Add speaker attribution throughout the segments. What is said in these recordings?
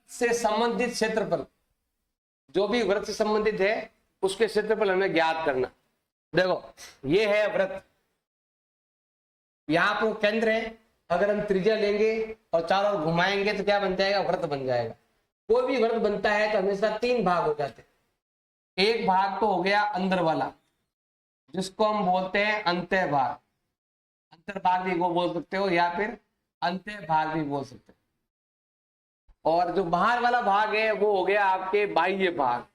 Speaker 1: से संबंधित क्षेत्रफल, जो भी वृत्त से संबंधित है उसके क्षेत्रफल हमें ज्ञात करना। देखो ये है वृत्त, यहाँ पर केंद्र है, अगर हम त्रिज्या लेंगे और चारों ओर घुमाएंगे तो क्या बन जाएगा, वृत्त बन जाएगा। कोई भी वृत्त बनता है तो हमेशा तीन भाग हो जाते हैं। एक भाग तो हो गया अंदर वाला, जिसको हम बोलते हैं अंतः भाग, अंतर भाग भी वो बोल सकते हो या फिर अंतः भाग भी बोल सकते हो। और जो बाहर वाला भाग है वो हो गया आपके बाह्य भाग।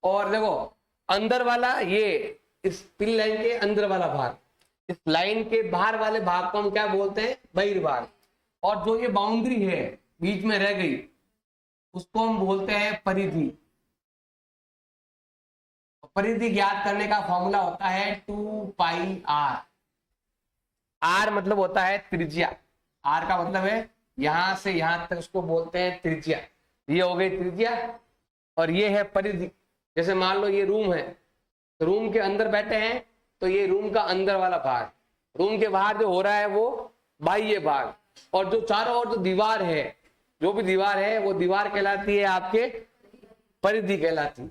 Speaker 1: और देखो अंदर वाला, ये इस पिन लाइन के अंदर वाला भाग, इस लाइन के बाहर वाले भाग को हम क्या बोलते हैं, बहिर्भाग। और जो ये बाउंड्री है बीच में रह गई उसको हम बोलते हैं परिधि। परिधि ज्ञात करने का फॉर्मूला होता है 2πr। r मतलब होता है त्रिज्या, r का मतलब है यहां से यहां तक, उसको बोलते हैं त्रिज्या। ये हो गई त्रिज्या और ये है परिधि। जैसे मान लो ये रूम है, तो रूम के अंदर बैठे हैं तो ये रूम का अंदर वाला भाग, रूम के बाहर जो हो रहा है वो बाह्य भाग। और जो चारों ओर जो दीवार है, जो भी दीवार है वो दीवार कहलाती है आपके परिधि कहलाती है।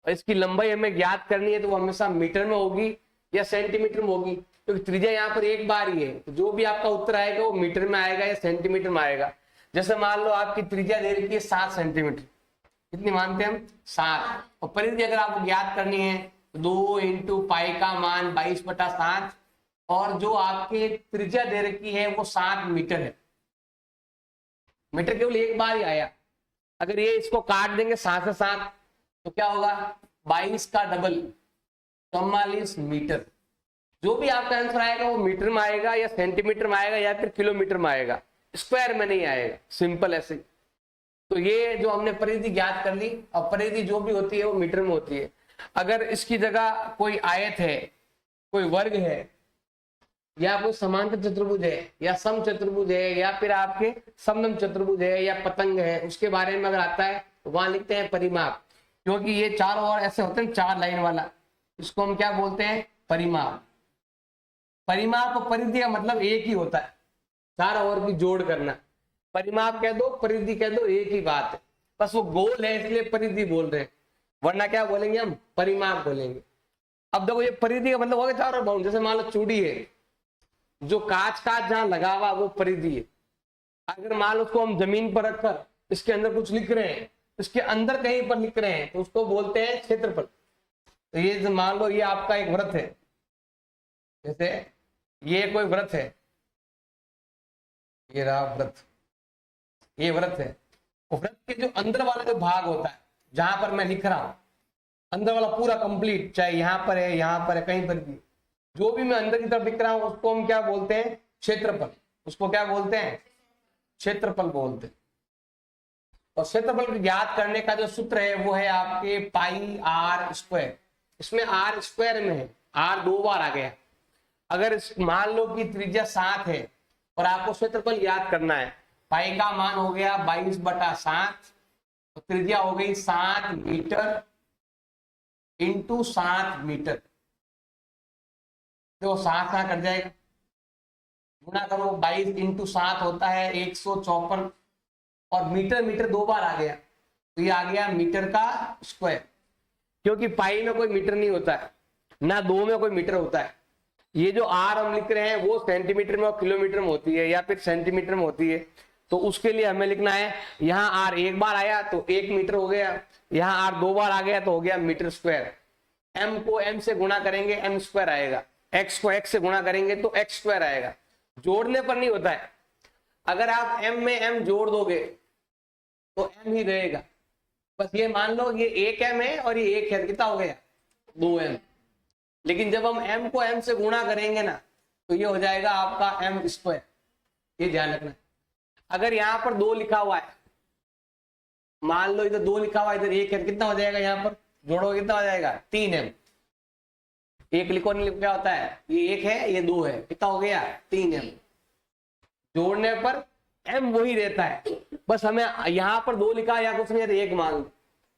Speaker 1: और इसकी लंबाई हमें ज्ञात करनी है तो वो हमेशा मीटर में होगी या सेंटीमीटर में होगी, क्योंकि त्रिज्या यहाँ पर एक बार ही है। तो जो भी आपका उत्तर आएगा वो मीटर में आएगा या सेंटीमीटर में आएगा। जैसे मान लो आपकी त्रिज्या दे रखी है 7 सेंटीमीटर, कितनी मानते हैं हम, 7। और परिधि अगर आपको ज्ञात करनी है 2 × पाई का मान 22/7, और जो आपके त्रिज्या दे रखी है वो 7 मीटर है। मीटर केवल एक बार ही आया, अगर ये इसको काट देंगे 7 से 7 तो क्या होगा, 22 का डबल 44 मीटर। जो भी आपका आंसर आएगा वो मीटर में आएगा या सेंटीमीटर में आएगा या फिर किलोमीटर में आएगा, स्क्वायर में नहीं आएगा। सिंपल ऐसे। तो ये जो हमने परिधि ज्ञात कर ली, और परिधि जो भी होती है वो मीटर में होती है। अगर इसकी जगह कोई आयत है, कोई वर्ग है, या कोई समांतर चतुर्भुज है, या सम चतुर्भुज है, या फिर आपके समलंब चतुर्भुज है, या पतंग है, उसके बारे में अगर आता है तो वहां लिखते हैं परिमाप। क्योंकि ये चारों ओर ऐसे होते हैं 4 लाइन वाला, इसको हम क्या बोलते हैं, परिमाप। परिमाप और परिधि का मतलब एक ही होता है, चारों ओर की जोड़ करना। परिमाप कह दो, परिधि कह दो, एक ही बात है। बस वो गोल है इसलिए परिधि बोल रहे हैं, वरना क्या बोलेंगे हम, परिमाप बोलेंगे। अब देखो ये परिधि का मतलब हो गया चारों बाउंड। जैसे मान लो चूड़ी है, जो कांच जहां लगा हुआ वो परिधि है। अगर मान लो उसको हम जमीन पर रखकर इसके अंदर कुछ लिख रहे हैं, इसके अंदर कहीं पर लिख रहे हैं, तो उसको बोलते हैं क्षेत्रफल। तो ये मान लो ये आपका एक वृत्त है, जैसे ये कोई वृत्त है, ये रहा वृत्त, ये वृत्त है। वृत्त के जो अंदर वाला जो भाग होता है, जहां पर मैं लिख रहा हूं, अंदर वाला पूरा कंप्लीट, चाहे यहां पर है, यहां पर है, कहीं पर भी, जो भी मैं अंदर की तरफ लिख रहा हूं उसको हम क्या बोलते हैं, क्षेत्रफल। उसको क्या बोलते हैं, क्षेत्रफल बोलते हैं। और क्षेत्रफल को ज्ञात करने का जो सूत्र है वो है आपके πr²। इसमें r स्क्वायर में है, r 2 बार आ गया। अगर मान लो कि त्रिज्या 7 है और आपको क्षेत्रफल याद करना है, पाई का मान हो गया 22/7, तो त्रिज्या हो गई 7 मीटर इंटू 7 मीटर। तो 7 कट जाएगा, गुणा करो, 22 × 7 होता है 154, और मीटर मीटर 2 बार आ गया, तो ये आ गया मीटर का स्क्वायर। क्योंकि पाई में कोई मीटर नहीं होता है, ना 2 में कोई मीटर होता है। ये जो आर हम लिख रहे हैं वो सेंटीमीटर में और किलोमीटर में होती है, या फिर सेंटीमीटर में होती है। तो उसके लिए हमें लिखना है, यहाँ आर एक बार आया तो 1 मीटर हो गया, यहाँ आर 2 बार आ गया तो हो गया मीटर स्क्वायर। एम को एम से गुणा करेंगे एम स्क्वायर आएगा, एक्स को एक्स से गुणा करेंगे तो एक्स स्क्वायर आएगा। जोड़ने पर नहीं होता है, अगर आप m में m जोड़ दोगे तो m ही रहेगा। बस ये मान लो ये 1m है और ये 1 है, कितना हो गया, 2m। लेकिन जब हम m को m से गुणा करेंगे ना तो ये हो जाएगा आपका m²। ये ध्यान रखना। अगर यहाँ पर 2 लिखा हुआ है, मान लो इधर 2 लिखा हुआ है, इधर 1 है, कितना हो जाएगा, यहाँ पर जोड़ो कितना हो जाएगा, 3m। 1 लिखो नहीं, क्या होता है, ये 1 है ये 2 है, कितना हो गया, 3m। जोड़ने पर m वही रहता है, बस हमें यहाँ पर 2 लिखा या कुछ नहीं, 1 मान लो,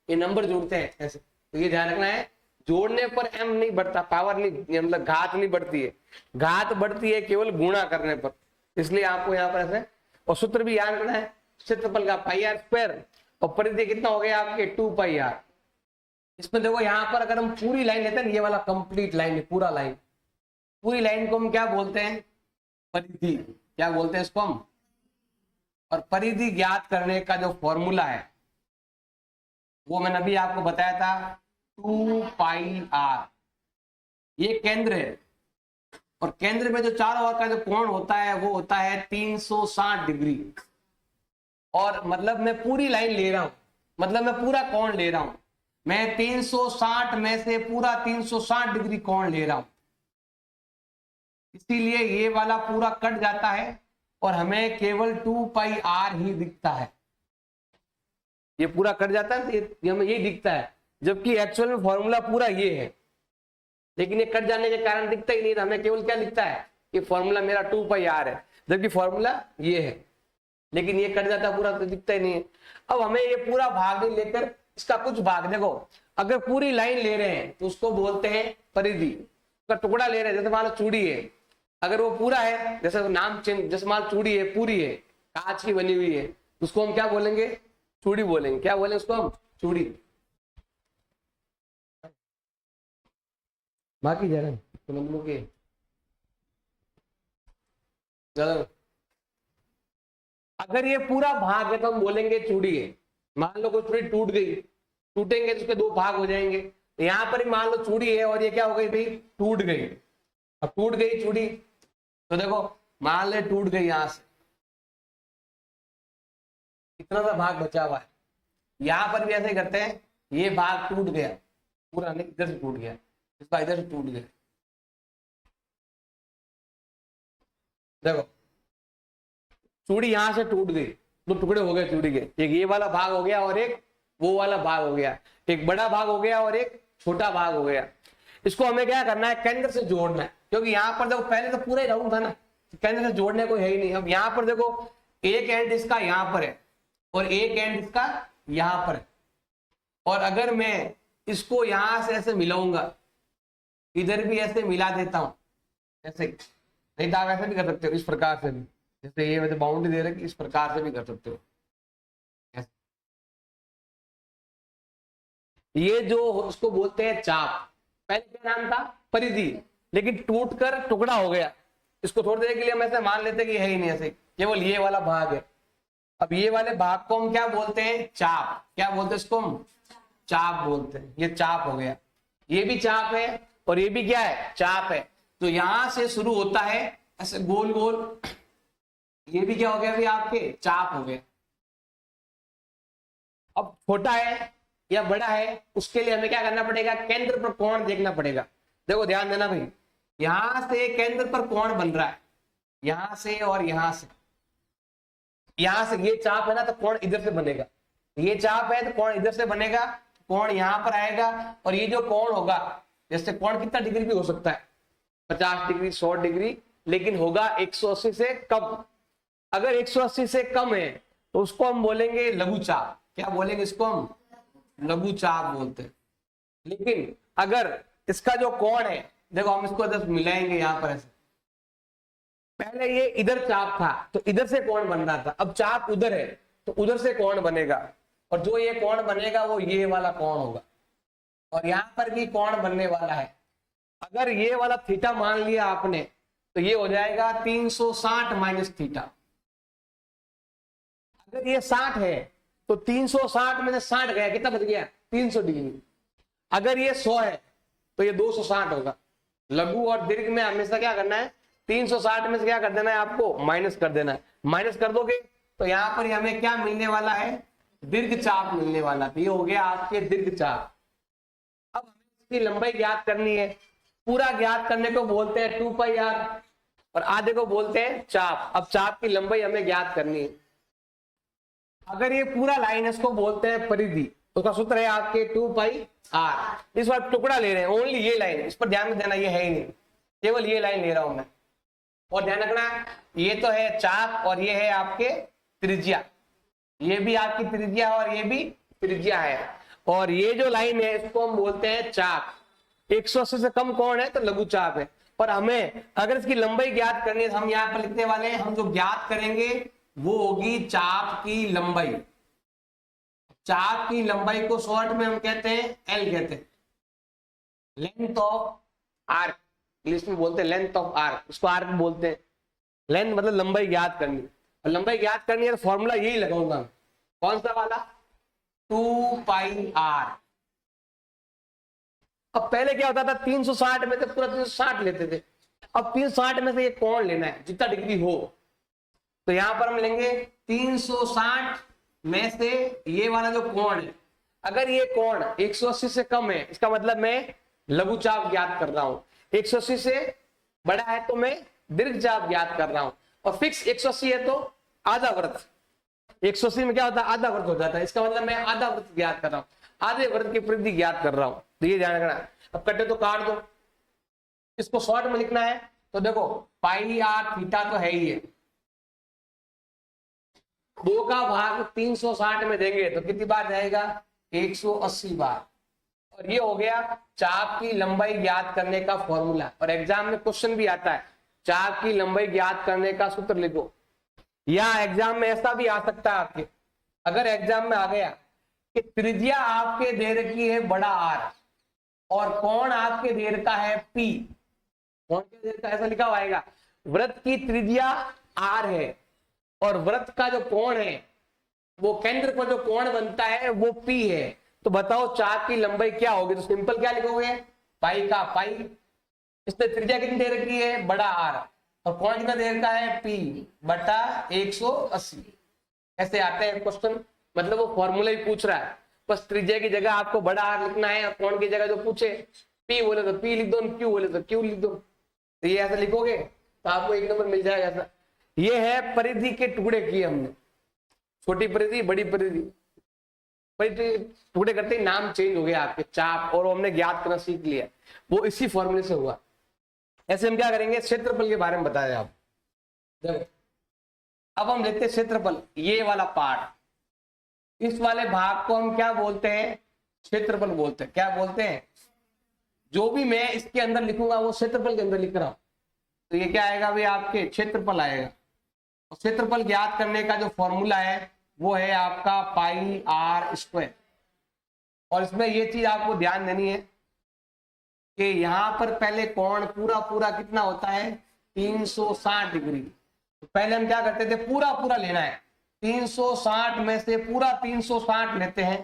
Speaker 1: ये नंबर जोड़ते हैं ऐसे। तो ये ध्यान रखना है, जोड़ने पर m नहीं बढ़ता, पावर नहीं, मतलब घात नहीं बढ़ती है, घात बढ़ती है केवल गुणा करने पर। इसलिए आपको यहाँ पर ऐसे और सूत्र भी याद रखना है, क्षेत्रफल का पाई आर स्क्वायर, और परिधि कितना हो गया आपके 2 पाई आर। इसमें देखो यहाँ पर अगर हम पूरी लाइन लेते हैं, ये वाला कंप्लीट लाइन है, पूरा लाइन, पूरी लाइन को हम क्या बोलते हैं, परिधि, क्या बोलते हैं इसको हम। और परिधि ज्ञात करने का जो फॉर्मूला है वो मैंने अभी आपको बताया था, 2 पाई आर। ये केंद्र है, और केंद्र में जो चारों ओर का जो कोण होता है वो होता है 360 डिग्री। और मतलब मैं पूरी लाइन ले रहा हूं, मतलब मैं पूरा कोण ले रहा हूं, मैं 360 में से पूरा 360 डिग्री कोण ले रहा हूं, इसीलिए ये वाला पूरा कट जाता है और हमें केवल 2 पाई आर ही दिखता है। ये पूरा कट जाता है तो हमें ये दिखता है, जबकि एक्चुअल में फॉर्मूला पूरा ये है, लेकिन ये कट जाने के कारण दिखता ही नहीं, तो हमें केवल क्या दिखता है कि फॉर्मूला मेरा 2 पाई आर है, जबकि फॉर्मूला ये है, लेकिन ये कट जाता पूरा तो दिखता ही नहीं है। अब हमें ये पूरा भाग नहीं लेकर इसका कुछ भाग, देखो अगर पूरी लाइन ले रहे हैं तो उसको बोलते हैं परिधि, उसका टुकड़ा ले रहे हैं, जैसे मान लो चूड़ी है, अगर वो पूरा है, जैसे नाम चेंज, जैसे मान चूड़ी है, पूरी है, कांच की बनी हुई है, उसको हम क्या बोलेंगे, चूड़ी बोलेंगे। क्या बोलेंगे उसको हम, चूड़ी। बाकी जरा समझ लो कि अगर ये पूरा भाग है तो हम बोलेंगे चूड़ी है। मान लो कोई चूड़ी टूट गई, टूटेंगे तो उसके 2 भाग हो जाएंगे, तो यहाँ पर मान लो चूड़ी है और ये क्या हो गई भाई, टूट गई। अब टूट गई चूड़ी तो देखो मान ले टूट गई, यहां से इतना सा भाग बचा हुआ है, यहां पर भी ऐसे करते हैं, ये भाग टूट गया पूरा नहीं, इधर से टूट गया, इसका इधर से टूट गया, देखो चूड़ी यहां से टूट गई, 2 टुकड़े हो गए चूड़ी के, एक ये वाला भाग हो गया और एक वो वाला भाग हो गया, एक बड़ा भाग हो गया और एक छोटा भाग हो गया। इसको हमें क्या करना है, केंद्र से जोड़ना है, क्योंकि यहाँ पर देखो पहले तो पूरा ही राउंड था ना, केंद्र से जोड़ने को है ही नहीं। अब यहाँ पर देखो एक एंड इसका यहाँ पर है और एक एंड इसका यहाँ पर है, और अगर मैं इसको यहां से ऐसे मिलाऊंगा, इधर भी ऐसे मिला देता हूं, ऐसे, नहीं तो आप ऐसे भी कर सकते हो, इस प्रकार से भी, जैसे ये वैसे बाउंड्री दे रहे, इस प्रकार से भी कर सकते हो। ये जो उसको बोलते हैं चाप, पहले क्या नाम था, परिधि, लेकिन टूट कर टुकड़ा हो गया, इसको थोड़ी देर के लिए हम ऐसे मान लेते कि है ही नहीं, ऐसे केवल ये वाला भाग है। अब ये वाले भाग को हम क्या बोलते हैं, चाप। क्या बोलते हैं इसको हम, चाप बोलते हैं। ये चाप हो गया, ये भी चाप है और ये भी क्या है, चाप है। तो यहां से शुरू होता है ऐसे गोल गोल, ये भी क्या हो गया भाई आपके, चाप हो गए। अब छोटा है या बड़ा है, उसके लिए हमें क्या करना पड़ेगा, केंद्र पर कोण देखना पड़ेगा। देखो ध्यान देना भाई, यहां से केंद्र पर कोण बन रहा है, यहां से और यहां से, यहां से ये चाप है ना, तो कोण इधर से बनेगा, ये चाप है तो कोण इधर से बनेगा, कोण यहां पर आएगा, और ये जो कोण होगा, जैसे कोण कितना डिग्री भी हो सकता है, 50 डिग्री 100 डिग्री, लेकिन होगा 180 से कम। अगर 180 से कम है तो उसको हम बोलेंगे लघु चाप। क्या बोलेंगे इसको हम, लघु चाप बोलते हैं। लेकिन अगर इसका जो कोण है, देखो हम इसको जब मिलाएंगे यहां पर ऐसे, पहले ये इधर चाप था तो इधर से कोण बन रहा था, अब चाप उधर है तो उधर से कोण बनेगा, और जो ये कोण बनेगा वो ये वाला कोण होगा, और यहां पर भी कोण बनने वाला है। अगर ये वाला थीटा मान लिया आपने तो ये हो जाएगा 360 माइनस थीटा। अगर ये 60 है तो 360 में से 60 गया, कितना बच गया, 300 डिग्री। अगर ये 100 है तो ये 260 होगा। लघु और दीर्घ में हमेशा क्या करना है, 360 में से क्या कर देना है, आपको माइनस कर देना है। माइनस कर दोगे तो यहाँ पर हमें क्या मिलने वाला है, दीर्घ चाप मिलने वाला। तो ये हो गया आपके दीर्घ चाप। अब हमें इसकी लंबाई ज्ञात करनी है। पूरा ज्ञात करने को बोलते हैं 2 पाई आर और आधे को बोलते हैं चाप। अब चाप की लंबाई हमें ज्ञात करनी है। अगर ये पूरा लाइन है, इसको बोलते हैं परिधि, उसका सूत्र है आपके 2 पाई आर। इस बार टुकड़ा ले रहे हैं, ओनली ये लाइन, इस पर ध्यान देना, ये है ही नहीं, केवल ये लाइन ले रहा हूं मैं। और ध्यान रखना, ये तो है चाप और ये है आपके त्रिज्या, ये भी आपकी त्रिज्या और ये भी त्रिज्या है। और ये जो लाइन है इसको हम बोलते हैं चाप। 180 से कम कोण है तो लघु चाप है। पर हमें अगर इसकी लंबाई ज्ञात करनी है तो हम यहाँ पर लिखने वाले हैं, हम जो ज्ञात करेंगे वो होगी चाप की लंबाई। चाप की लंबाई को शॉर्ट में हम कहते हैं एल कहते हैं, लेंथ ऑफ आर्क, इंग्लिश में बोलते हैं लेंथ ऑफ आर्क, इसको आर्क बोलते हैं। लेंथ मतलब लंबाई ज्ञात करनी, और लंबाई ज्ञात करनी है तो फॉर्मूला यही लगाऊंगा। कौन सा वाला? 2πr। अब पहले क्या होता था, 360 में से पूरा 360 लेते थे। अब 360 में से ये कोण लेना है जितना डिग्री हो, तो यहां पर हम लेंगे 360 में से ये वाला जो कोण है, अगर ये कोण 180 से कम है, इसका मतलब मैं लघुचाप ज्ञात कर रहा हूं। 180 से बड़ा है तो मैं दीर्घचाप ज्ञात कर रहा हूं, और फिक्स 180 है तो आधा वृत्त। 180 में क्या होता है, आधा वृत्त हो जाता है, इसका मतलब मैं आधा वृत्त ज्ञात कर रहा हूं, आधे वृत्त की परिधि ज्ञात कर रहा हूं। तो ये ध्यान रखना। अब कटे तो काट दो, इसको शॉर्ट में लिखना है तो देखो पाई आर थीटा तो है ही है, 2 का भाग 360 में देंगे तो कितनी बार जाएगा, 180 बार। और ये हो गया चाप की लंबाई ज्ञात करने का फॉर्मूला। और एग्जाम में क्वेश्चन भी आता है, चाप की लंबाई ज्ञात करने का सूत्र लिखो। या एग्जाम में ऐसा भी आ सकता है आपके, अगर एग्जाम में आ गया कि त्रिज्या आपके दे रखी है बड़ा आर और कोण आपके दे रखा है पी, कोण के दे रखा ऐसा लिखा हुआ आएगा, वृत्त की त्रिज्या आर है और वृत्त का जो कोण है वो केंद्र पर जो कोण बनता है वो पी है, तो बताओ चाप की लंबाई क्या होगी? तो सिंपल क्या लिखोगे, पाई का पाई, इसमें त्रिज्या कितनी दे रखी है, बड़ा आर, और कोण कितना दे रखा है, पी बटा 180। ऐसे आते हैं क्वेश्चन, मतलब वो फॉर्मूला ही पूछ रहा है, बस त्रिज्या की जगह आपको बड़ा आर लिखना है और कोण की जगह जो पूछे पी बोले तो पी लिख दो, क्यू बोले तो क्यू लिख दो। तो ये ऐसा लिखोगे तो आपको 1 नंबर मिल जाएगा। ऐसा ये है परिधि के टुकड़े किए हमने, छोटी परिधि बड़ी परिधि, टुकड़े करते ही नाम चेंज हो गया आपके चाप, और हमने ज्ञात करना सीख लिया, वो इसी फॉर्मूले से हुआ। ऐसे हम क्या करेंगे, क्षेत्रफल के बारे में बताया आप। देखो अब हम देखते हैं क्षेत्रफल, ये वाला पार्ट, इस वाले भाग को हम क्या बोलते हैं, क्षेत्रफल बोलते हैं। क्या बोलते हैं? जो भी मैं इसके अंदर लिखूंगा वो क्षेत्रफल के अंदर लिख रहा हूं, तो ये क्या आएगा भाई, आपके क्षेत्रफल आएगा। और क्षेत्रफल ज्ञात करने का जो फॉर्मूला है वो है आपका पाई आर स्क्वायर। और इसमें ये चीज आपको ध्यान देनी है कि यहां पर पहले कोण पूरा पूरा कितना होता है, 360 डिग्री। तो पहले हम क्या करते थे, पूरा पूरा लेना है, 360 में से पूरा 360 लेते हैं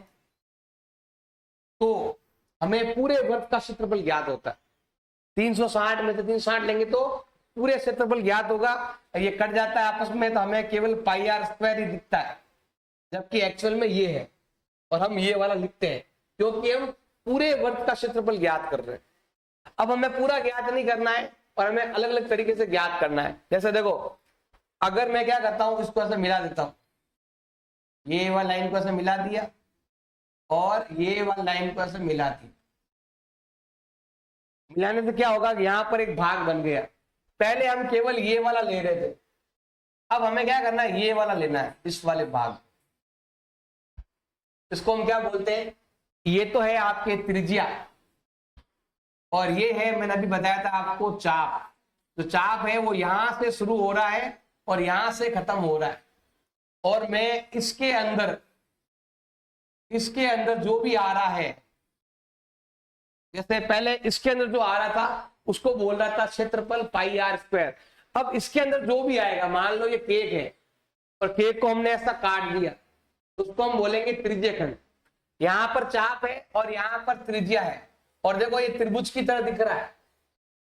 Speaker 1: तो हमें पूरे वृत्त का क्षेत्रफल ज्ञात होता है। 360 में से 360 लेंगे तो पूरे क्षेत्रफल ज्ञात होगा। ये कट जाता है आपस में तो हमें केवल पाई आर स्क्वायर ही दिखता है, जबकि एक्चुअल में ये है, और हम ये वाला लिखते हैं क्योंकि हम पूरे वृत्त का क्षेत्रफल ज्ञात कर रहे हैं। अब हमें पूरा ज्ञात नहीं करना है और हमें अलग अलग तरीके से ज्ञात करना है। जैसे देखो, अगर मैं क्या करता हूं, इसको ऐसे मिला देता हूं, ये वाला लाइन को ऐसे मिला दिया और ये वाला लाइन को ऐसे मिला दी, मिलाने से क्या होगा कि यहां पर एक भाग बन गया। पहले हम केवल ये वाला ले रहे थे, अब हमें क्या करना है, ये वाला लेना है, इस वाले भाग। इसको हम क्या बोलते हैं, ये तो है आपके त्रिज्या और ये है, मैंने अभी बताया था आपको, चाप। तो चाप है वो यहां से शुरू हो रहा है और यहां से खत्म हो रहा है, और मैं इसके अंदर जो भी आ रहा है, जैसे पहले इसके अंदर जो आ रहा था उसको बोल रहा था क्षेत्रफल पाई आर स्क्वायर। अब इसके अंदर जो भी आएगा, मान लो ये केक है और केक को हमने ऐसा काट दिया तो उसको हम बोलेंगे त्रिज्यखंड। यहां पर चाप है और यहां पर त्रिज्या है, और देखो ये त्रिभुज की तरह दिख रहा है,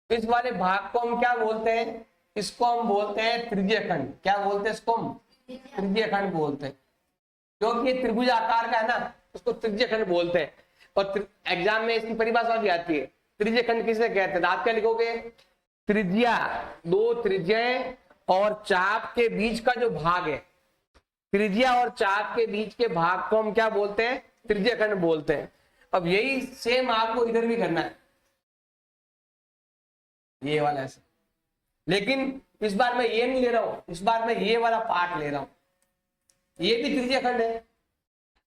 Speaker 1: इस वाले भाग को हम क्या बोलते हैं, इसको हम बोलते हैं त्रिज्यखंड। क्या बोलते हैं इसको हम, त्रिज्यखंड बोलते हैं, क्योंकि ये त्रिभुज आकार का है ना, उसको त्रिज्यखंड बोलते हैं। और एग्जाम में इसकी परिभाषा भी आती है, त्रिज्यखंड किसे कहते हैं। आप क्या लिखोगे, त्रिज्या, दो त्रिज्याएं और चाप के बीच का जो भाग है, त्रिज्या और चाप के बीच के भाग को हम क्या बोलते हैं, त्रिज्यखंड बोलते हैं। अब यही सेम आपको इधर भी करना है, ये वाला ऐसे, लेकिन इस बार मैं ये नहीं ले रहा हूं, इस बार मैं ये वाला पार्ट ले रहा हूं, ये भी त्रिज्यखंड है।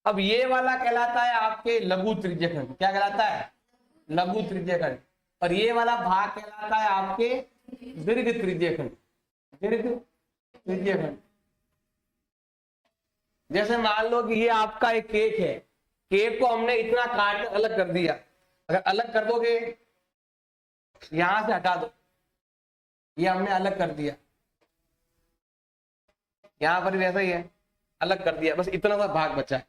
Speaker 1: अब ये वाला कहलाता है आपके लघु त्रिज्यखंड। क्या कहलाता है, लघु त्रिज्यखंड। और ये वाला भाग कहलाता है आपके दीर्घ त्रिज्यखंड, दीर्घ त्रिज्यखंड। जैसे मान लो कि ये आपका एक केक है, केक को हमने इतना काट कर अलग कर दिया, अगर अलग कर दोगे, यहां से हटा दो, ये हमने अलग कर दिया, यहां पर भी ऐसा ही है, अलग कर दिया, बस इतना सा भाग बचा है,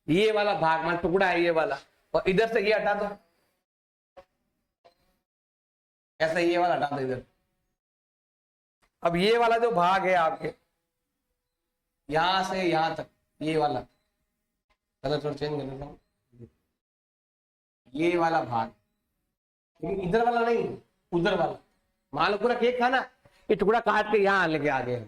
Speaker 1: ये वाला भाग मतलब टुकड़ा है ये वाला, और इधर से ये हटा दो, ऐसा ये वाला हटा दो इधर। अब ये वाला जो भाग है आपके यहां से यहां तक, ये वाला कलर थोड़ा चेंज कर देता हूं, ये वाला भाग, लेकिन इधर वाला नहीं, उधर वाला। मान लो पूरा केक था ना, ये टुकड़ा काट के यहाँ लेके आ गए,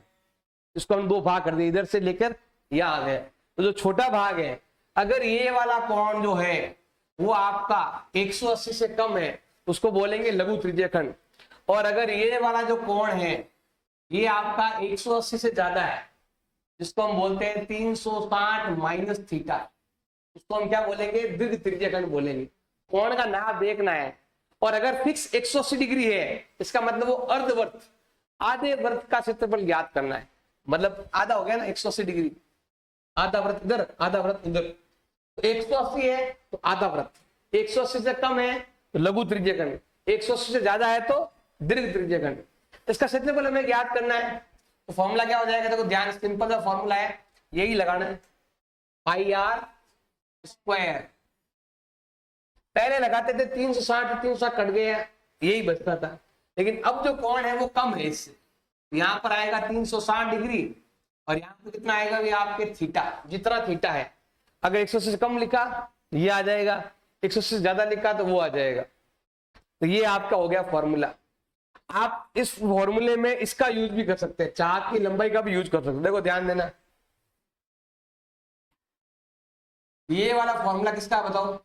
Speaker 1: इसको हम दो भाग कर दिए, इधर से लेकर यहाँ आ गए। तो जो छोटा भाग है, अगर ये वाला कोण जो है वो आपका 180 से कम है, उसको बोलेंगे लघु त्रिज्यखंड। और अगर ये वाला जो कोण है ये आपका 180 से ज्यादा है, जिसको हम बोलते हैं 360 माइनस थीटा, उसको हम क्या बोलेंगे, दीर्घ त्रिज्यखंड बोलेंगे। कोण का नाप देखना है, और अगर फिक्स 180 डिग्री है, इसका मतलब वो अर्धवर्त, आधे वर्त का क्षेत्रफल ज्ञात करना है। मतलब आधा हो गया ना 180 डिग्री, आधा वृत्त इधर, आधा वृत्त इधर, तो 180 है तो आधा वृत्त, 180 से कम है तो लघु त्रिज्यखंड, 180 से ज्यादा है तो दीर्घ त्रिज्यखंड। इसका क्षेत्रफल हमें ज्ञात करना है, तो फॉर्मूला क्या हो जाएगा, देखो ध्यान, सिंपल सा फॉर्मूला है, यही लगाना है, पाई आर स्क्वायर। पहले लगाते थे 360, 360 कट गए, यही बचता था, लेकिन अब जो कोण है वो कम है इससे, यहाँ पर आएगा 360 डिग्री, और यहाँ पे कितना आएगा, ये आपके थीटा, जितना थीटा है। अगर 180 से कम लिखा ये आ जाएगा, 180 से ज्यादा लिखा तो वो आ जाएगा। तो ये आपका हो गया फॉर्मूला। आप इस फॉर्मूले में इसका यूज भी कर सकते हैं, चाक की लंबाई का भी यूज कर सकते हैं। देखो ध्यान देना, ये वाला फॉर्मूला किसका बताओ,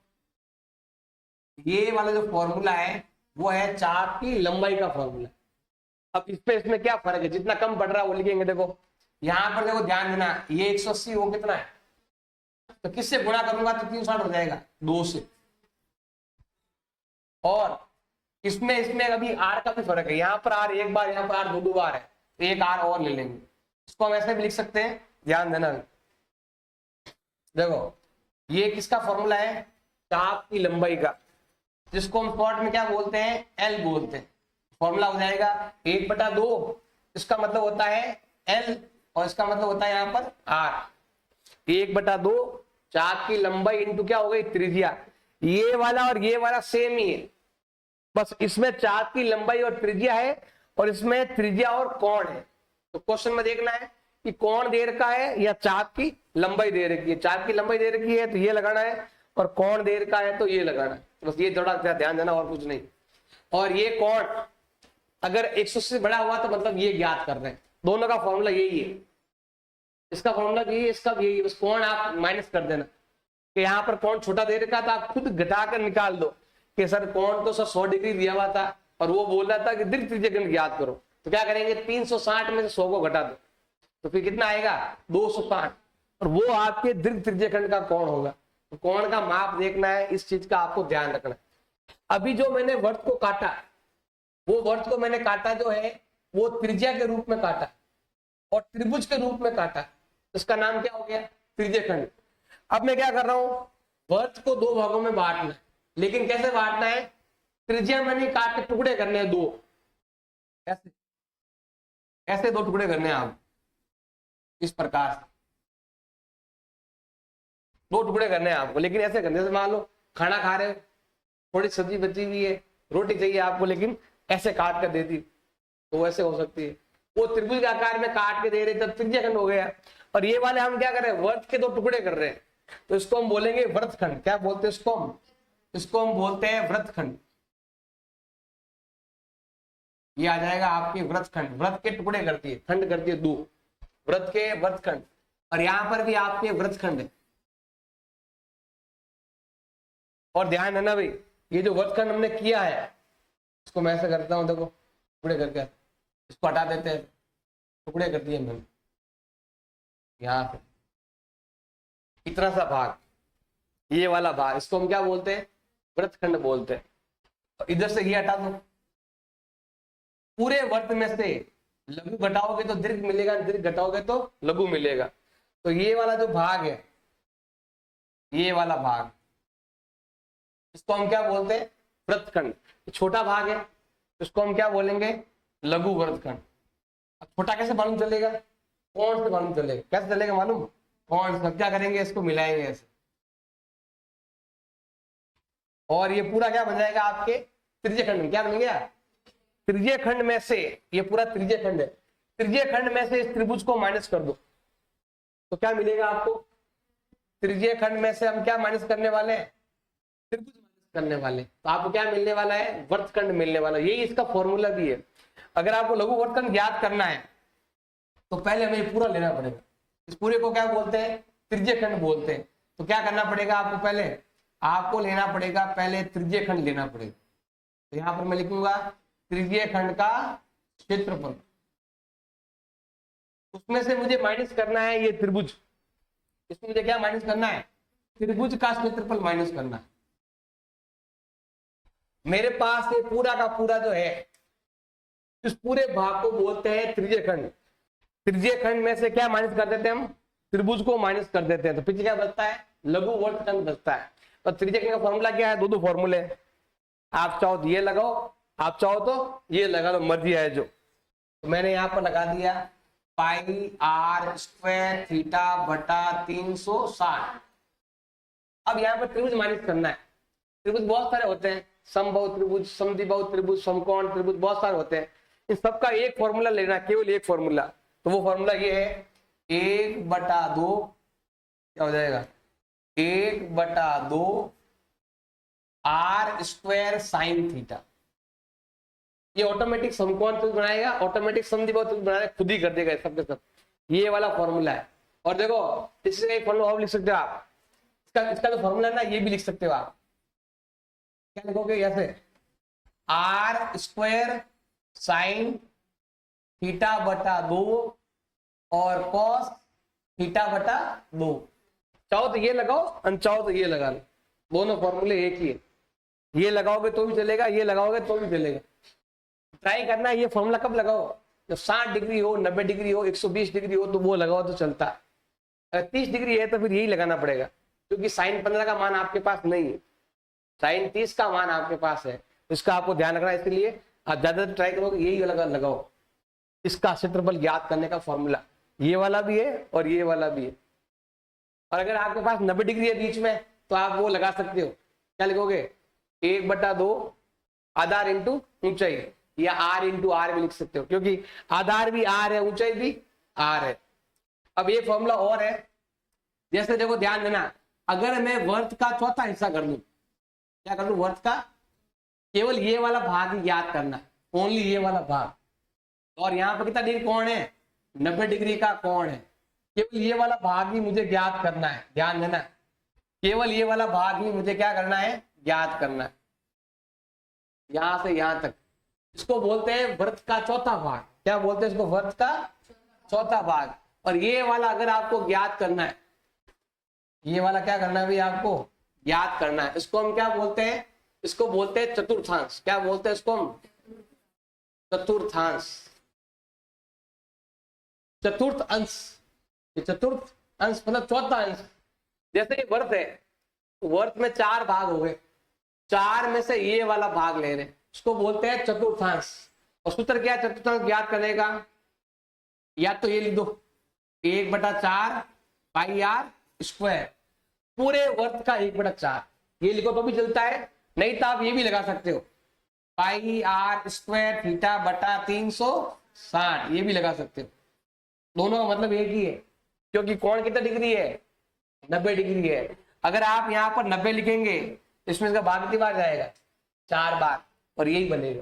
Speaker 1: ये वाला जो फॉर्मूला है वो है चाक की लंबाई का फॉर्मूला। अब इस पे इसमें क्या फर्क है, जितना कम बढ़ रहा है वो लिखेंगे। देखो यहां पर देखो ध्यान देना, ये 180 वो कितना है, तो किससे गुणा करूंगा तो 360 हो जाएगा, 2 से। और इसमें इसमें अभी आर का भी फर्क है, यहाँ पर आर एक बार, यहाँ पर आर दो बार है, तो एक आर और ले लेंगे। इसको हम ऐसे भी लिख सकते हैं, ध्यान देना। देखो ये किसका फॉर्मूला है, चाप की लंबाई का, जिसको हम शॉर्ट में क्या बोलते हैं, एल बोलते हैं। फॉर्मूला हो जाएगा 1/2, इसका मतलब होता है एल, और इसका मतलब होता है यहाँ पर आर। 1/2 चाप की लंबाई इंटू क्या हो गई, त्रिज्या। ये वाला और ये वाला सेम ही है, बस इसमें चाप की लंबाई और त्रिज्या है, और इसमें त्रिज्या और कोण है। तो क्वेश्चन में देखना है कि कोण दे रखा है या चाप की लंबाई दे रखी है। चाप की लंबाई दे रखी है तो ये लगाना है, और कोण दे रखा है तो ये लगाना है। बस ये थोड़ा ध्यान देना, और कुछ नहीं। और ये कोण अगर 180 से बड़ा हुआ तो मतलब ये ज्ञात कर रहे हैं। दोनों का फॉर्मूला यही है, इसका फॉर्मूला यही है, इसका भी यही है। बस कोण आप माइनस कर देना, कि यहाँ पर कोण छोटा दे रखा था, आप खुद घटाकर निकाल दो कि सर कोण तो सर 100 डिग्री दिया हुआ था, और वो बोल रहा था कि दीर्घ त्रिज्यखंड ज्ञात करो। तो क्या करेंगे, 360 में से 100 को घटा दो, तो फिर कितना आएगा, 260, और वो आपके दीर्घ त्रिज्यखंड का कोण होगा। तो कोण का माप देखना है, इस चीज का आपको ध्यान रखना है। अभी जो मैंने वर्त को काटा, वो वर्त को मैंने काटा जो है वो त्रिज्या के रूप में काटा और त्रिभुज के रूप में काटा, इसका नाम क्या हो गया, त्रिज्यखंड। अब मैं क्या कर रहा हूं, वर्त को 2 भागों में बांटना है, लेकिन कैसे बांटना है, त्रिज्या मैंने काट के टुकड़े करने हैं 2, ऐसे ऐसे 2 टुकड़े करने हैं आप, इस प्रकार से 2 टुकड़े करने हैं आपको। लेकिन ऐसे करने से, मान लो खाना खा रहे हो, थोड़ी सब्जी बची हुई है, रोटी चाहिए आपको, लेकिन ऐसे काट कर दे दी तो ऐसे हो सकती है। वो त्रिभुज के आकार में काट के दे रहे तब त्रिज्यखंड हो गया। और ये वाले हम क्या कर रहे हैं, वर्त के 2 टुकड़े कर रहे हैं, तो इसको हम बोलेंगे वृत्तखंड। क्या बोलते हैं इसको हम बोलते हैं वृत्तखंड। ये आ जाएगा आपके वृत्तखंड। वृत्त के टुकड़े करती है, खंड करती है 2, वृत्त के वृत्तखंड। और यहां पर भी आपके वृत्तखंड है। और ध्यान है ना भाई, ये जो वृत्तखंड हमने किया है, इसको मैं ऐसा करता हूं, देखो टुकड़े करके, इसको हटा देते हैं, टुकड़े कर दिए मैंने, यहां पे इतना सा भाग, ये वाला भाग, इसको हम क्या बोलते हैं, वृत्तखंड बोलते हैं। तो इधर से ये हटा दो, पूरे वर्त में से लघु घटाओगे तो दीर्घ मिलेगा, दीर्घ घटाओगे तो लघु मिलेगा। तो ये वाला जो भाग है, ये वाला भाग, इसको हम क्या बोलते हैं? वृत्तखंड। छोटा भाग है, इसको हम क्या बोलेंगे? लघु वृत्तखंड। अब छोटा कैसे मालूम चलेगा? कौन से मालूम चलेगा? कैसे चलेगा मालूम? कौन से? क्या करेंगे? इसको मिलाएंगे ऐसे, और ये पूरा क्या बन जाएगा आपके त्रिज्य खंड में। क्या बन गया? त्रिज्य खंड में से, ये पूरा त्रिज्य खंड है, त्रिज्य खंड में से इस त्रिभुज को माइनस कर दो, तो क्या मिलेगा आपको? त्रिज्य खंड में से हम क्या माइनस करने वाले हैं? त्रिभुज माइनस करने वाले। तो आपको क्या मिलने वाला है? वृत्तखंड मिलने वाला। यही इसका फॉर्मूला भी है। अगर आपको लघु वृत्तखंड ज्ञात करना है तो पहले हमें पूरा लेना पड़ेगा। इस पूरे को क्या बोलते हैं? त्रिज्य खंड बोलते हैं। तो क्या करना पड़ेगा आपको? पहले आपको लेना पड़ेगा, पहले त्रिज्य खंड लेना पड़ेगा। तो यहां पर मैं लिखूंगा त्रिज्य खंड का क्षेत्रफल, उसमें से मुझे माइनस करना है ये त्रिभुज। इसमें मुझे क्या माइनस करना है? त्रिभुज का क्षेत्रफल माइनस करना है। मेरे पास ये पूरा का पूरा जो है, इस पूरे भाग को बोलते हैं त्रिज्य खंड। त्रिज्य खंड में से क्या माइनस कर देते हैं हम? त्रिभुज को माइनस कर देते हैं। तो पीछे क्या बचता है? लघु वृत्तखंड बचता है। तो त्रिज्य खंड का फॉर्मूला क्या है? दो फॉर्मूले। आप चाहो तो ये लगाओ, आप चाहो तो ये लगा लो, मर्जी है जो। तो मैंने यहां पर लगा दिया पाई आर स्क्वायर थीटा बटा 360। अब यहाँ पर त्रिभुज माइनस करना है। त्रिभुज बहुत सारे होते हैं, समबाहु त्रिभुज, समद्विबाहु त्रिभुज, समकोण त्रिभुज, बहुत सारे होते हैं। इन सबका एक फॉर्मूला लेना, केवल एक फॉर्मूला। तो वो फॉर्मूला ये है 1/2, क्या हो जाएगा? 1/2 आर स्क्वायर साइन थीटा। ये ऑटोमेटिक समकोण त्रिभुज बनाएगा, ऑटोमेटिक समद्विबाहु त्रिभुज बनाएगा, खुद ही कर देगा सब के सब। ये वाला फॉर्मूला है। और देखो इसका एक फॉर्मूला और लिख सकते हो आप, इसका जो फॉर्मूला है ना, ये भी लिख सकते हो आप। क्या लिखोगे? ऐसे आर स्क्वायर साइन थीटा बटा 2 और कॉस थीटा बटा 2। चाहो तो ये लगाओ, चाहो तो ये लगा लो, दोनों फॉर्मूले एक ही है। ये लगाओगे तो भी चलेगा, ये लगाओगे तो भी चलेगा। ट्राई करना है ये फॉर्मूला कब लगाओ? जब 60 डिग्री हो, 90 डिग्री हो, 120 डिग्री हो, तो वो लगाओ तो चलता। अगर 30 डिग्री है तो फिर यही लगाना पड़ेगा, क्योंकि साइन 15 का मान आपके पास नहीं है, साइन 30 का मान आपके पास है। इसका आपको ध्यान रखना है, इसलिए आप ज्यादा ट्राई करोगे यही लगाओ। इसका क्षेत्रफल ज्ञात करने का फॉर्मूला ये वाला भी है और ये वाला भी है। और अगर आपके पास 90 डिग्री है बीच में, तो आप वो लगा सकते हो। क्या लिखोगे? 1/2 आधार इंटू ऊंचाई, या r इंटू आर भी लिख सकते हो, क्योंकि आधार भी r है, ऊंचाई भी r है। अब ये फॉर्मूला और है, जैसे देखो ध्यान देना, अगर मैं वर्त का चौथा हिस्सा कर लूं, क्या कर लूं? वर्त का केवल ये वाला भाग ही याद करना है, ओनली ये वाला भाग। और यहाँ पर कितना डिग्री कोण है? 90 डिग्री का कोण है। केवल ये वाला भाग ही मुझे ज्ञात करना है, ध्यान देना, केवल ये वाला भाग ही मुझे क्या करना है? ज्ञात करना है, यहां से यहां तक। इसको बोलते हैं वृत्त का चौथा भाग। क्या बोलते हैं इसको? वृत्त का चौथा भाग। और ये वाला अगर आपको ज्ञात करना है, ये वाला क्या करना है भाई? आपको ज्ञात करना है। इसको हम क्या बोलते हैं? इसको बोलते हैं चतुर्थांश। क्या बोलते हैं इसको हम? चतुर्थांश, चतुर्थ अंश। चतुर्थ अंश मतलब चौथा अंश। जैसे ये वर्त है, वर्त में 4 भाग हो गए, 4 में से ये वाला भाग ले रहे, इसको बोलते हैं चतुर्थांश। और सूत्र क्या है चतुर्थांश ज्ञात करने का? या तो ये लिख दो 1/4 पाई आर स्क्वायर, पूरे वर्त का 1/4, ये लिखो तो भी चलता है, नहीं तो आप ये भी लगा सकते हो, पाई आर स्क्वायर थीटा बटा 360, ये भी लगा सकते हो। दोनों का मतलब एक ही है, क्योंकि कोण कितना डिग्री है? 90 डिग्री है। अगर आप यहाँ पर 90 लिखेंगे, इसमें इसका भाग कितनी बार जाएगा? 4 बार, और यही बनेगा,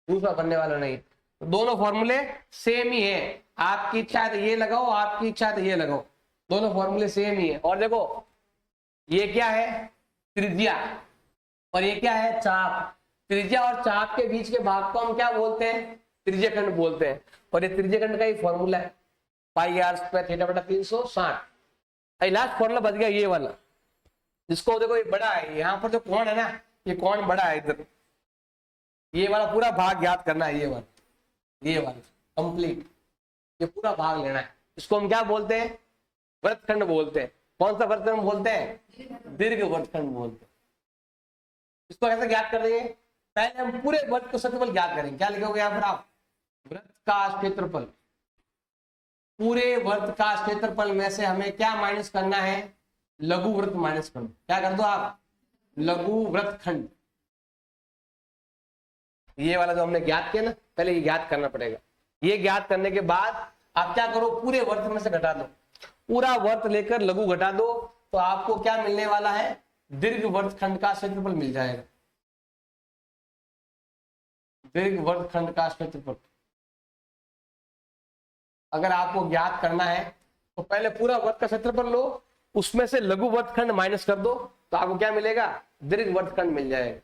Speaker 1: दूसरा बनने वाला नहीं। तो दोनों फॉर्मूले सेम ही है। आपकी इच्छा है तो ये लगाओ, आपकी इच्छा है तो ये लगाओ, दोनों फॉर्मूले सेम ही है। और देखो ये क्या है? त्रिज्या, और ये क्या है? चाप। त्रिज्या और चाप के बीच के भाग को हम क्या बोलते हैं? त्रिज्यखंड बोलते हैं। और ये त्रिज्यखंड का ही फॉर्मूला है, पाई आर स्क्वायर थीटा बटा 360। लास्ट फॉर्मूला बच गया ये वाला, जिसको देखो ये बड़ा है, यहाँ पर जो कोण है ना, ये कोण बड़ा है इधर, ये वाला पूरा भाग याद करना है, ये वाला कंप्लीट, ये पूरा भाग लेना है। इसको हम क्या बोलते हैं? वृत्तखंड बोलते हैं। कौन सा वृत्तखंड बोलते हैं? दीर्घ वृत्तखंड बोलते हैं। इसको कैसे ज्ञात कर देंगे? पहले हम पूरे वृत्त का क्षेत्रफल ज्ञात करेंगे। क्या लिखोगे यहाँ पर आप? वृत्त का क्षेत्रफल। पूरे वृत्त का क्षेत्रफल में से हमें क्या माइनस करना है? लघु वृत्त माइनस कर दो। क्या कर दो आप? लघु वृत्तखंड। ये वाला जो हमने ज्ञात किया ना, पहले ये ज्ञात करना पड़ेगा। ये ज्ञात करने के बाद आप क्या करो? पूरे वर्त में से घटा दो। पूरा वर्त लेकर लघु घटा दो तो आपको क्या मिलने वाला है? दीर्घ वर्तखंड का क्षेत्रफल मिल जाएगा। दीर्घ वर्तखंड का क्षेत्रफल अगर आपको ज्ञात करना है तो पहले पूरा वर्त का क्षेत्रफल लो, उसमें से लघु वर्तखंड माइनस कर दो तो आपको क्या मिलेगा? दीर्घ वर्तखंड मिल जाएगा।